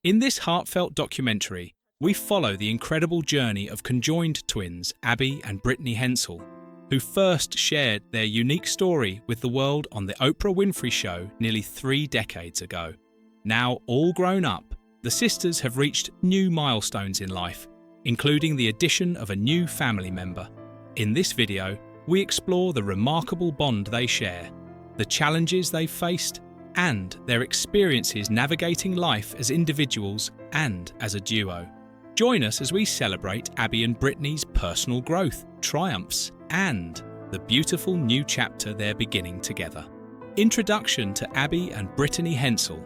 In this heartfelt documentary, we follow the incredible journey of conjoined twins Abby and Brittany Hensel, who first shared their unique story with the world on the Oprah Winfrey Show nearly 3 decades ago. Now all grown up, the sisters have reached new milestones in life, including the addition of a new family member. In this video, we explore the remarkable bond they share, the challenges they've faced, and their experiences navigating life as individuals and as a duo. Join us as we celebrate Abby and Brittany's personal growth, triumphs, and the beautiful new chapter they're beginning together. Introduction to Abby and Brittany Hensel.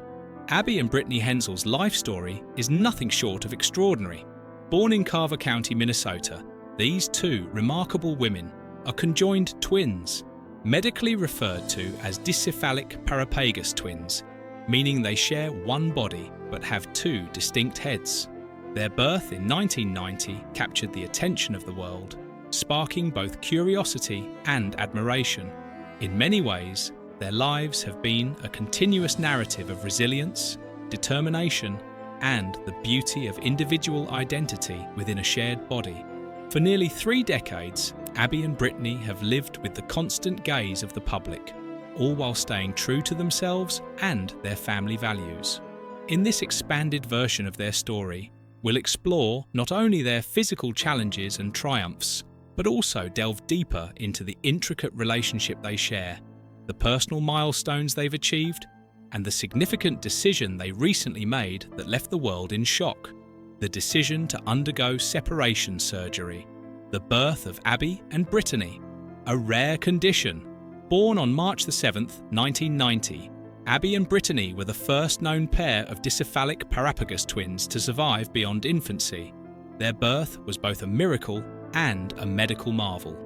Abby and Brittany Hensel's life story is nothing short of extraordinary. Born in Carver County, Minnesota, these two remarkable women are conjoined twins, medically referred to as dicephalic parapagus twins, meaning they share one body but have 2 distinct heads. Their birth in 1990 captured the attention of the world, sparking both curiosity and admiration. In many ways, their lives have been a continuous narrative of resilience, determination, and the beauty of individual identity within a shared body. For nearly 3 decades, Abby and Brittany have lived with the constant gaze of the public, all while staying true to themselves and their family values. In this expanded version of their story, we'll explore not only their physical challenges and triumphs, but also delve deeper into the intricate relationship they share, the personal milestones they've achieved, and the significant decision they recently made that left the world in shock: the decision to undergo separation surgery. The birth of Abby and Brittany, a rare condition. Born on March 7, 1990, Abby and Brittany were the first known pair of dicephalic parapagus twins to survive beyond infancy. Their birth was both a miracle and a medical marvel.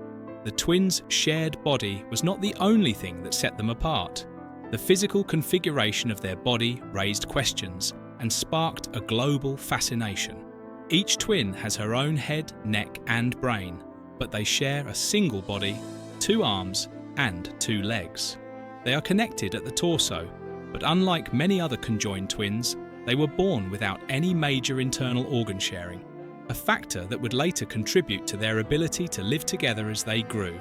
The twins' shared body was not the only thing that set them apart. The physical configuration of their body raised questions and sparked a global fascination. Each twin has her own head, neck, and brain, but they share a single body, 2 arms, and 2 legs. They are connected at the torso, but unlike many other conjoined twins, they were born without any major internal organ sharing, a factor that would later contribute to their ability to live together as they grew.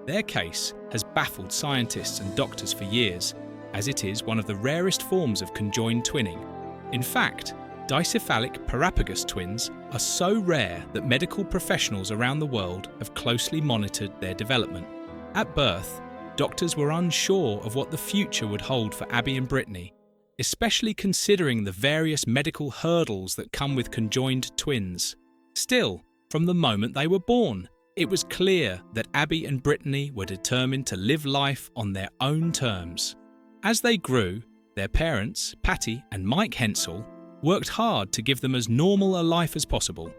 Their case has baffled scientists and doctors for years, as it is one of the rarest forms of conjoined twinning. In fact, dicephalic parapagus twins are so rare that medical professionals around the world have closely monitored their development. At birth, doctors were unsure of what the future would hold for Abby and Brittany, especially considering the various medical hurdles that come with conjoined twins. Still, from the moment they were born, it was clear that Abby and Brittany were determined to live life on their own terms. As they grew, their parents, Patty and Mike Hensel, worked hard to give them as normal a life as possible.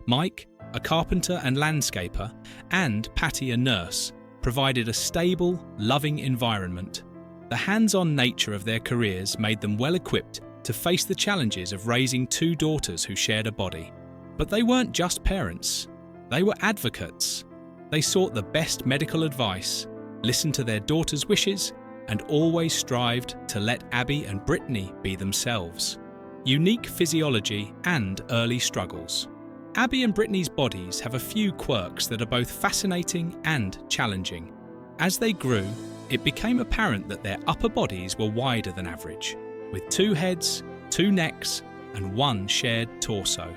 Mike, a carpenter and landscaper, and Patty, a nurse, provided a stable, loving environment. The hands-on nature of their careers made them well equipped to face the challenges of raising 2 daughters who shared a body. But they weren't just parents. They were advocates. They sought the best medical advice, listened to their daughters' wishes, and always strived to let Abby and Brittany be themselves. Unique physiology and early struggles. Abby and Brittany's bodies have a few quirks that are both fascinating and challenging. As they grew, it became apparent that their upper bodies were wider than average, with 2 heads, 2 necks, and 1 shared torso.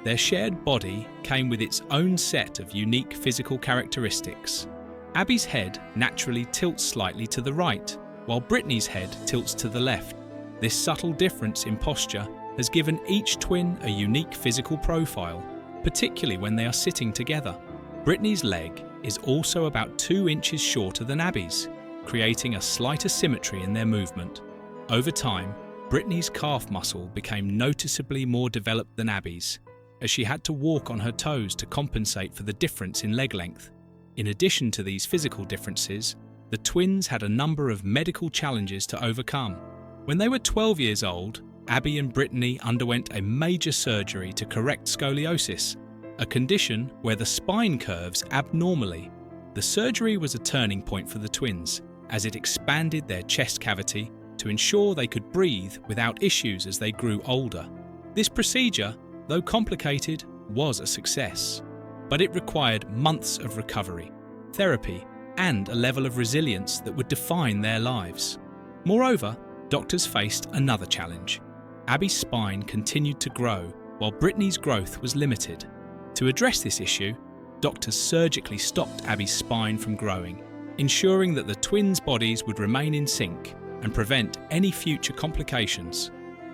Their shared body came with its own set of unique physical characteristics. Abby's head naturally tilts slightly to the right, while Brittany's head tilts to the left. This subtle difference in posture has given each twin a unique physical profile, particularly when they are sitting together. Brittany's leg is also about 2 inches shorter than Abby's, creating a slight asymmetry in their movement. Over time, Brittany's calf muscle became noticeably more developed than Abby's, as she had to walk on her toes to compensate for the difference in leg length. In addition to these physical differences, the twins had a number of medical challenges to overcome. When they were 12 years old, Abby and Brittany underwent a major surgery to correct scoliosis, a condition where the spine curves abnormally. The surgery was a turning point for the twins, as it expanded their chest cavity to ensure they could breathe without issues as they grew older. This procedure, though complicated, was a success, but it required months of recovery, therapy, and a level of resilience that would define their lives. Moreover, doctors faced another challenge. Abby's spine continued to grow while Brittany's growth was limited. To address this issue, doctors surgically stopped Abby's spine from growing, ensuring that the twins' bodies would remain in sync and prevent any future complications.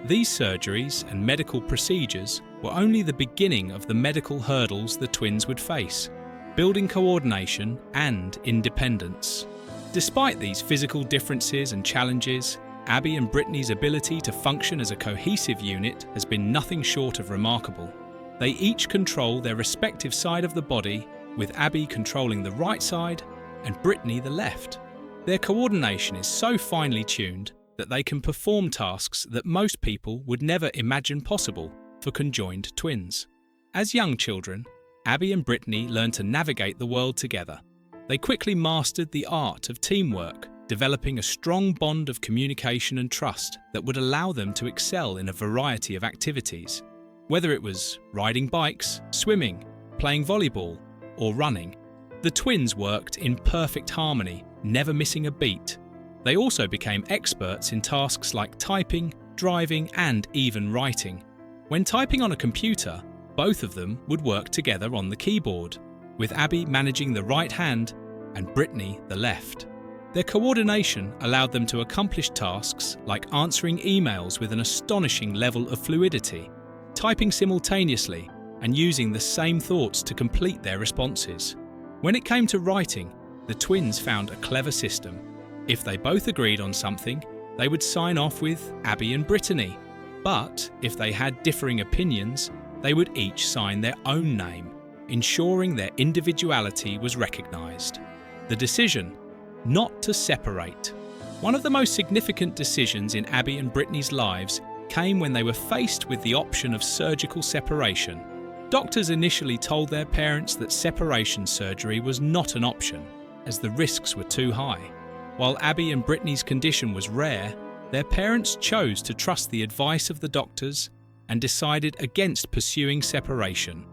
These surgeries and medical procedures were only the beginning of the medical hurdles the twins would face, building coordination and independence. Despite these physical differences and challenges, Abby and Brittany's ability to function as a cohesive unit has been nothing short of remarkable. They each control their respective side of the body, with Abby controlling the right side and Brittany the left. Their coordination is so finely tuned that they can perform tasks that most people would never imagine possible for conjoined twins. As young children, Abby and Brittany learned to navigate the world together. They quickly mastered the art of teamwork, developing a strong bond of communication and trust that would allow them to excel in a variety of activities. Whether it was riding bikes, swimming, playing volleyball, or running, the twins worked in perfect harmony, never missing a beat. They also became experts in tasks like typing, driving, and even writing. When typing on a computer, both of them would work together on the keyboard, with Abby managing the right hand and Brittany the left. Their coordination allowed them to accomplish tasks like answering emails with an astonishing level of fluidity, typing simultaneously, and using the same thoughts to complete their responses. When it came to writing, the twins found a clever system. If they both agreed on something, they would sign off with Abby and Brittany. But if they had differing opinions, they would each sign their own name, ensuring their individuality was recognised. The decision: not to separate. One of the most significant decisions in Abby and Brittany's lives came when they were faced with the option of surgical separation. Doctors initially told their parents that separation surgery was not an option, as the risks were too high. While Abby and Brittany's condition was rare, their parents chose to trust the advice of the doctors and decided against pursuing separation,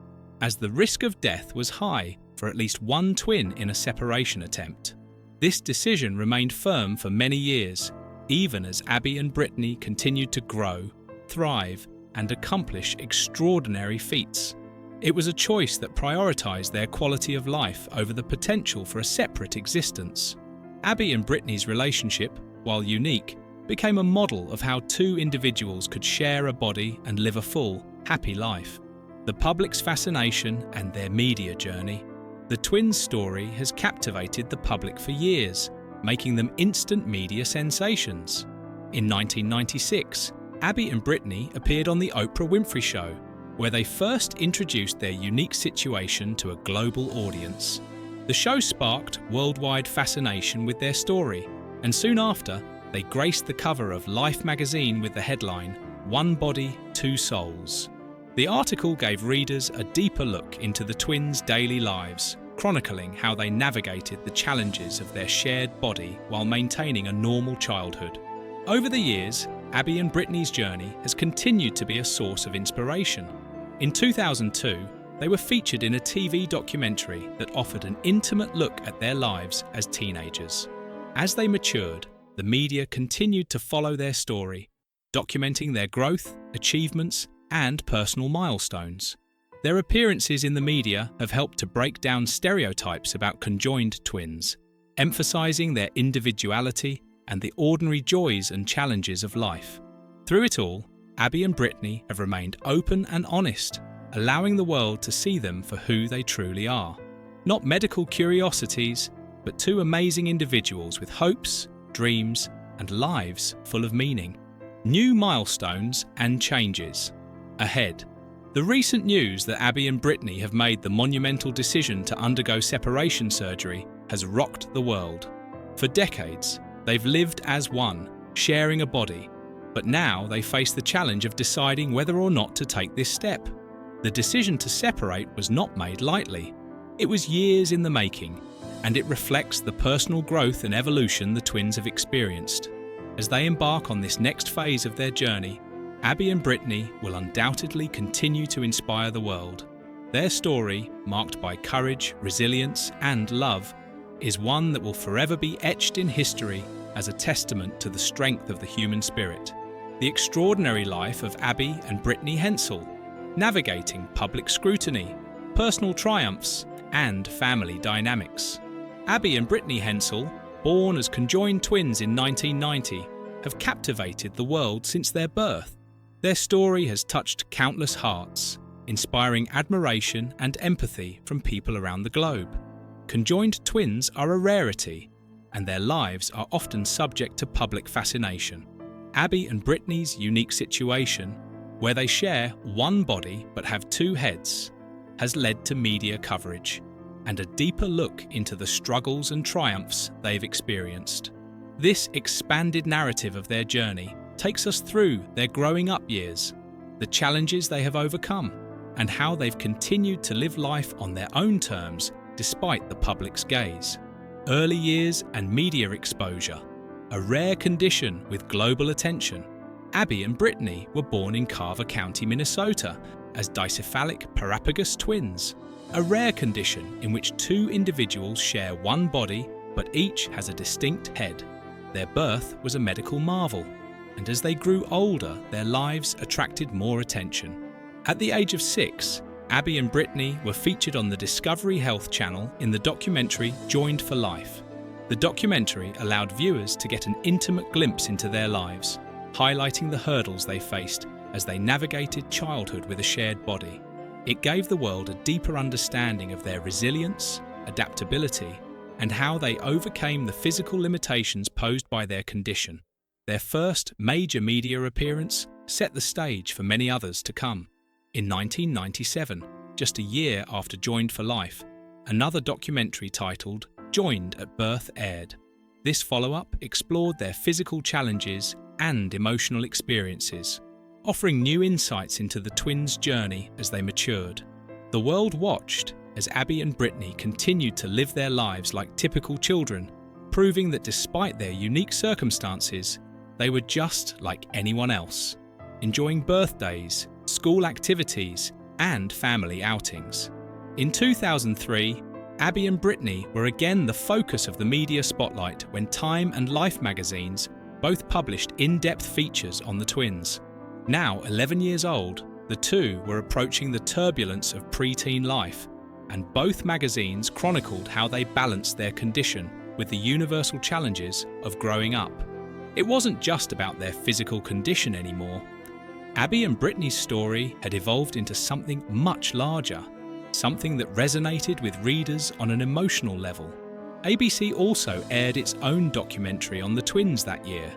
as the risk of death was high for at least one twin in a separation attempt. This decision remained firm for many years, even as Abby and Brittany continued to grow, thrive, and accomplish extraordinary feats. It was a choice that prioritized their quality of life over the potential for a separate existence. Abby and Brittany's relationship, while unique, became a model of how two individuals could share a body and live a full, happy life. The public's fascination and their media journey. The twins' story has captivated the public for years, making them instant media sensations. In 1996, Abby and Brittany appeared on The Oprah Winfrey Show, where they first introduced their unique situation to a global audience. The show sparked worldwide fascination with their story, and soon after, they graced the cover of Life magazine with the headline, "One Body, Two Souls." The article gave readers a deeper look into the twins' daily lives, chronicling how they navigated the challenges of their shared body while maintaining a normal childhood. Over the years, Abby and Brittany's journey has continued to be a source of inspiration. In 2002, they were featured in a TV documentary that offered an intimate look at their lives as teenagers. As they matured, the media continued to follow their story, documenting their growth, achievements, and personal milestones. Their appearances in the media have helped to break down stereotypes about conjoined twins, emphasizing their individuality and the ordinary joys and challenges of life. Through it all, Abby and Brittany have remained open and honest, allowing the world to see them for who they truly are. Not medical curiosities, but two amazing individuals with hopes, dreams, and lives full of meaning. New milestones and changes ahead. The recent news that Abby and Brittany have made the monumental decision to undergo separation surgery has rocked the world. For decades, they've lived as one, sharing a body, but now they face the challenge of deciding whether or not to take this step. The decision to separate was not made lightly. It was years in the making, and it reflects the personal growth and evolution the twins have experienced. As they embark on this next phase of their journey, Abby and Brittany will undoubtedly continue to inspire the world. Their story, marked by courage, resilience, and love, is one that will forever be etched in history as a testament to the strength of the human spirit. The extraordinary life of Abby and Brittany Hensel, navigating public scrutiny, personal triumphs, and family dynamics. Abby and Brittany Hensel, born as conjoined twins in 1990, have captivated the world since their birth. Their story has touched countless hearts, inspiring admiration and empathy from people around the globe. Conjoined twins are a rarity, and their lives are often subject to public fascination. Abby and Brittany's unique situation, where they share one body but have two heads, has led to media coverage and a deeper look into the struggles and triumphs they've experienced. This expanded narrative of their journey takes us through their growing up years, the challenges they have overcome, and how they've continued to live life on their own terms despite the public's gaze. Early years and media exposure, a rare condition with global attention. Abby and Brittany were born in Carver County, Minnesota, as dicephalic parapagus twins, a rare condition in which two individuals share one body but each has a distinct head. Their birth was a medical marvel, and as they grew older, their lives attracted more attention. At the age of 6, Abby and Brittany were featured on the Discovery Health Channel in the documentary Joined for Life. The documentary allowed viewers to get an intimate glimpse into their lives, highlighting the hurdles they faced as they navigated childhood with a shared body. It gave the world a deeper understanding of their resilience, adaptability, and how they overcame the physical limitations posed by their condition. Their first major media appearance set the stage for many others to come. In 1997, just a year after Joined for Life, another documentary titled Joined at Birth aired. This follow-up explored their physical challenges and emotional experiences, offering new insights into the twins' journey as they matured. The world watched as Abby and Brittany continued to live their lives like typical children, proving that despite their unique circumstances, they were just like anyone else, enjoying birthdays, school activities, and family outings. In 2003, Abby and Brittany were again the focus of the media spotlight when Time and Life magazines both published in-depth features on the twins. Now 11 years old, the two were approaching the turbulence of preteen life, and both magazines chronicled how they balanced their condition with the universal challenges of growing up. It wasn't just about their physical condition anymore. Abby and Brittany's story had evolved into something much larger, something that resonated with readers on an emotional level. ABC also aired its own documentary on the twins that year,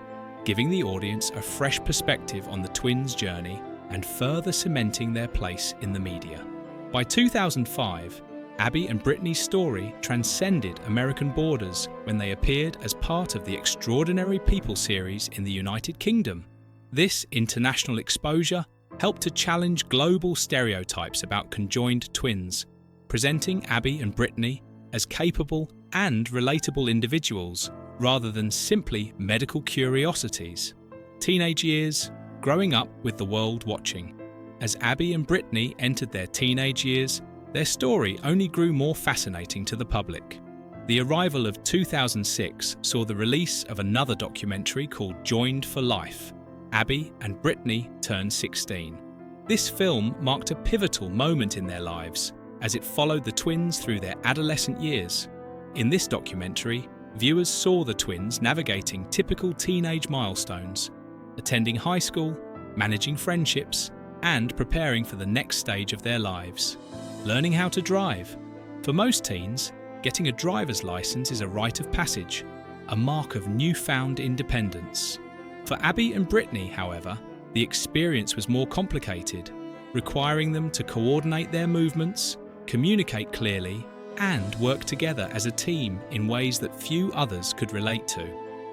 giving the audience a fresh perspective on the twins' journey and further cementing their place in the media. By 2005, Abby and Brittany's story transcended American borders when they appeared as part of the Extraordinary People series in the United Kingdom. This international exposure helped to challenge global stereotypes about conjoined twins, presenting Abby and Brittany as capable and relatable individuals rather than simply medical curiosities. Teenage years, growing up with the world watching. As Abby and Brittany entered their teenage years, their story only grew more fascinating to the public. The arrival of 2006 saw the release of another documentary called Joined for Life. Abby and Brittany turned 16. This film marked a pivotal moment in their lives as it followed the twins through their adolescent years. In this documentary, viewers saw the twins navigating typical teenage milestones, attending high school, managing friendships, and preparing for the next stage of their lives. Learning how to drive. For most teens, getting a driver's license is a rite of passage, a mark of newfound independence. For Abby and Brittany, however, the experience was more complicated, requiring them to coordinate their movements, communicate clearly, and work together as a team in ways that few others could relate to.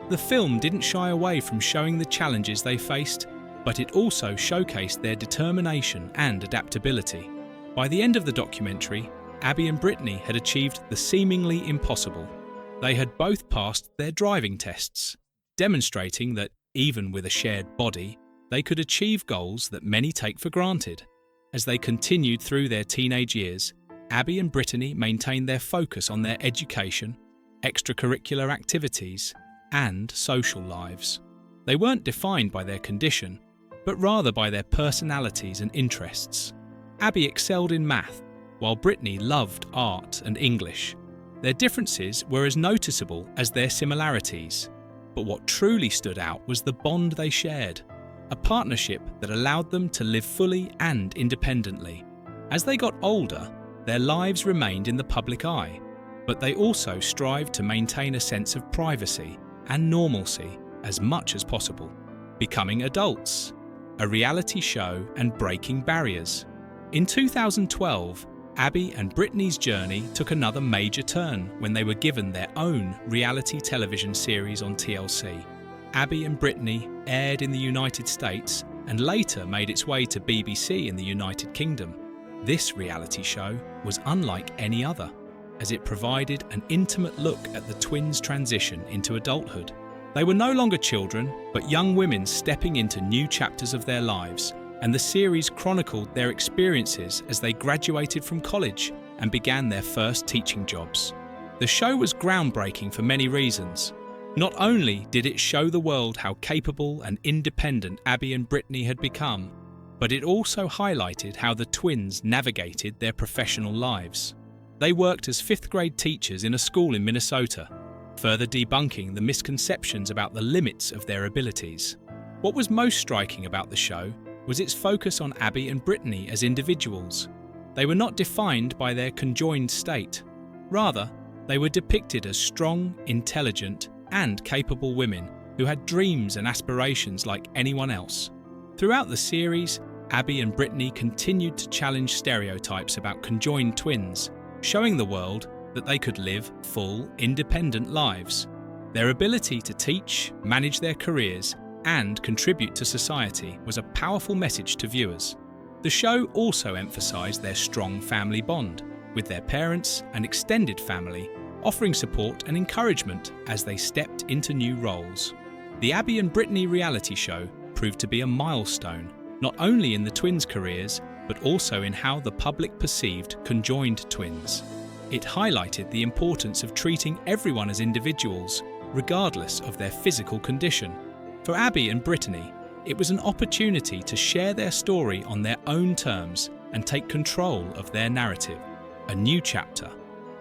The film didn't shy away from showing the challenges they faced, but it also showcased their determination and adaptability. By the end of the documentary, Abby and Brittany had achieved the seemingly impossible. They had both passed their driving tests, demonstrating that, even with a shared body, they could achieve goals that many take for granted. As they continued through their teenage years, Abby and Brittany maintained their focus on their education, extracurricular activities, and social lives. They weren't defined by their condition, but rather by their personalities and interests. Abby excelled in math, while Brittany loved art and English. Their differences were as noticeable as their similarities, but what truly stood out was the bond they shared, a partnership that allowed them to live fully and independently. As they got older, their lives remained in the public eye, but they also strived to maintain a sense of privacy and normalcy as much as possible. Becoming adults, a reality show, and breaking barriers. In 2012, Abby and Brittany's journey took another major turn when they were given their own reality television series on TLC. Abby and Brittany aired in the United States and later made its way to BBC in the United Kingdom. This reality show was unlike any other, as it provided an intimate look at the twins' transition into adulthood. They were no longer children, but young women stepping into new chapters of their lives, and the series chronicled their experiences as they graduated from college and began their first teaching jobs. The show was groundbreaking for many reasons. Not only did it show the world how capable and independent Abby and Brittany had become, but it also highlighted how the twins navigated their professional lives. They worked as fifth-grade teachers in a school in Minnesota, further debunking the misconceptions about the limits of their abilities. What was most striking about the show was its focus on Abby and Brittany as individuals. They were not defined by their conjoined state. Rather, they were depicted as strong, intelligent, and capable women who had dreams and aspirations like anyone else. Throughout the series, Abby and Brittany continued to challenge stereotypes about conjoined twins, showing the world that they could live full, independent lives. Their ability to teach, manage their careers, and contribute to society was a powerful message to viewers. The show also emphasised their strong family bond, with their parents and extended family offering support and encouragement as they stepped into new roles. The Abby and Brittany reality show proved to be a milestone, not only in the twins' careers, but also in how the public perceived conjoined twins. It highlighted the importance of treating everyone as individuals, regardless of their physical condition. For Abby and Brittany, it was an opportunity to share their story on their own terms and take control of their narrative. A new chapter,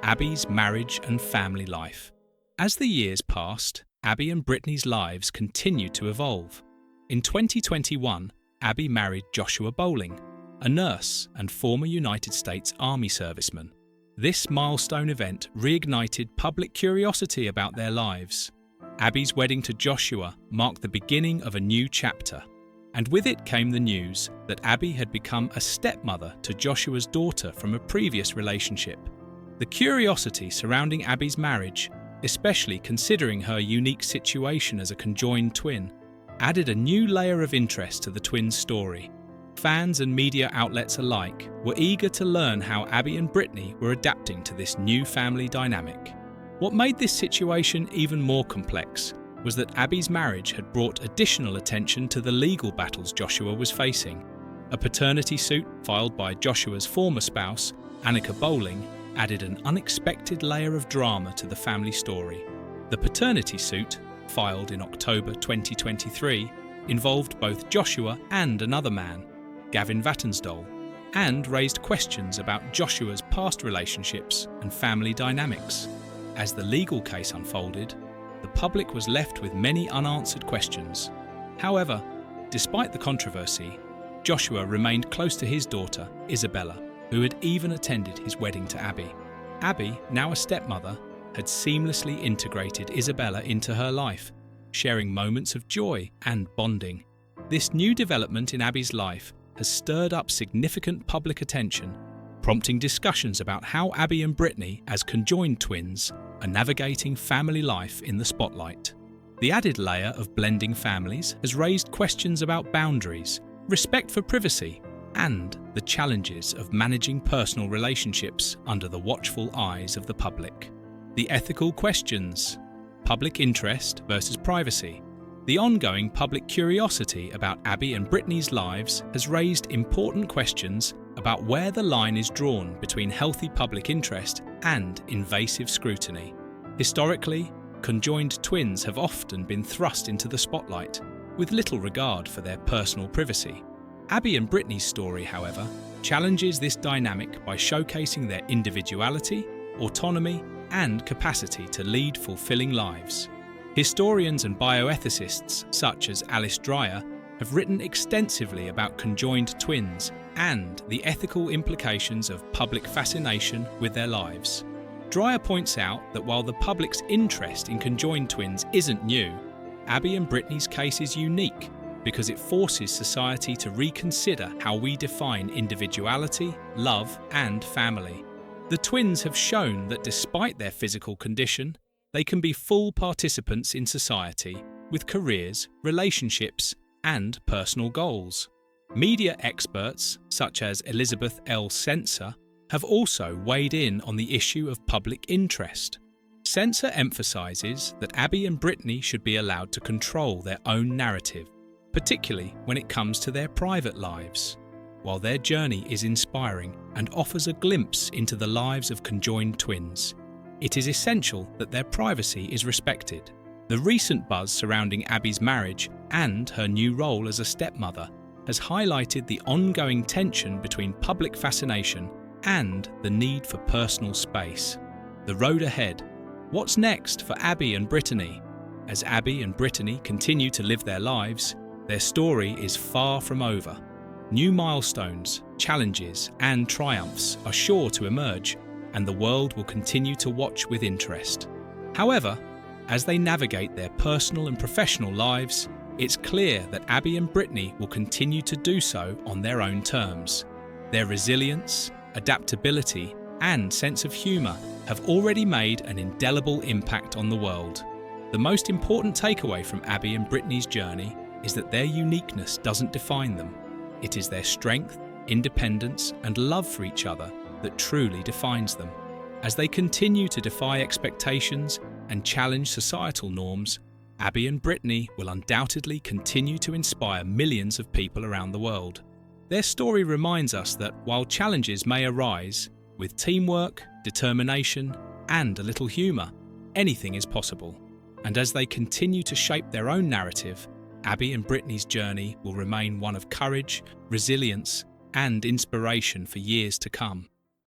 Abby's marriage and family life. As the years passed, Abby and Brittany's lives continued to evolve. In 2021, Abby married Joshua Bowling, a nurse and former United States Army serviceman. This milestone event reignited public curiosity about their lives. Abby's wedding to Joshua marked the beginning of a new chapter, and with it came the news that Abby had become a stepmother to Joshua's daughter from a previous relationship. The curiosity surrounding Abby's marriage, especially considering her unique situation as a conjoined twin, added a new layer of interest to the twins' story. Fans and media outlets alike were eager to learn how Abby and Brittany were adapting to this new family dynamic. What made this situation even more complex was that Abby's marriage had brought additional attention to the legal battles Joshua was facing. A paternity suit filed by Joshua's former spouse, Annika Bowling, added an unexpected layer of drama to the family story. The paternity suit, filed in October 2023, involved both Joshua and another man, Gavin Vatnsdal, and raised questions about Joshua's past relationships and family dynamics. As the legal case unfolded, the public was left with many unanswered questions. However, despite the controversy, Joshua remained close to his daughter, Isabella, who had even attended his wedding to Abby. Abby, now a stepmother, had seamlessly integrated Isabella into her life, sharing moments of joy and bonding. This new development in Abby's life has stirred up significant public attention, prompting discussions about how Abby and Brittany, as conjoined twins, are navigating family life in the spotlight. The added layer of blending families has raised questions about boundaries, respect for privacy, and the challenges of managing personal relationships under the watchful eyes of the public. The ethical questions: public interest versus privacy, The ongoing public curiosity about Abby and Brittany's lives has raised important questions about where the line is drawn between healthy public interest and invasive scrutiny. Historically, conjoined twins have often been thrust into the spotlight, with little regard for their personal privacy. Abby and Brittany's story, however, challenges this dynamic by showcasing their individuality, autonomy, and capacity to lead fulfilling lives. Historians and bioethicists such as Alice Dreyer have written extensively about conjoined twins and the ethical implications of public fascination with their lives. Dreyer points out that while the public's interest in conjoined twins isn't new, Abby and Brittany's case is unique because it forces society to reconsider how we define individuality, love, and family. The twins have shown that despite their physical condition, they can be full participants in society with careers, relationships, and personal goals. Media experts, such as Elizabeth L. Sensor, have also weighed in on the issue of public interest. Sensor emphasises that Abby and Brittany should be allowed to control their own narrative, particularly when it comes to their private lives. While their journey is inspiring and offers a glimpse into the lives of conjoined twins, it is essential that their privacy is respected. The recent buzz surrounding Abby's marriage and her new role as a stepmother has highlighted the ongoing tension between public fascination and the need for personal space. The road ahead. What's next for Abby and Brittany? As Abby and Brittany continue to live their lives, their story is far from over. New milestones, challenges, and triumphs are sure to emerge, and the world will continue to watch with interest. However, as they navigate their personal and professional lives, it's clear that Abby and Brittany will continue to do so on their own terms. Their resilience, adaptability, and sense of humour have already made an indelible impact on the world. The most important takeaway from Abby and Brittany's journey is that their uniqueness doesn't define them. It is their strength, independence, and love for each other that truly defines them. As they continue to defy expectations and challenge societal norms, Abby and Brittany will undoubtedly continue to inspire millions of people around the world. Their story reminds us that while challenges may arise, with teamwork, determination, and a little humour, anything is possible. And as they continue to shape their own narrative, Abby and Brittany's journey will remain one of courage, resilience, and inspiration for years to come.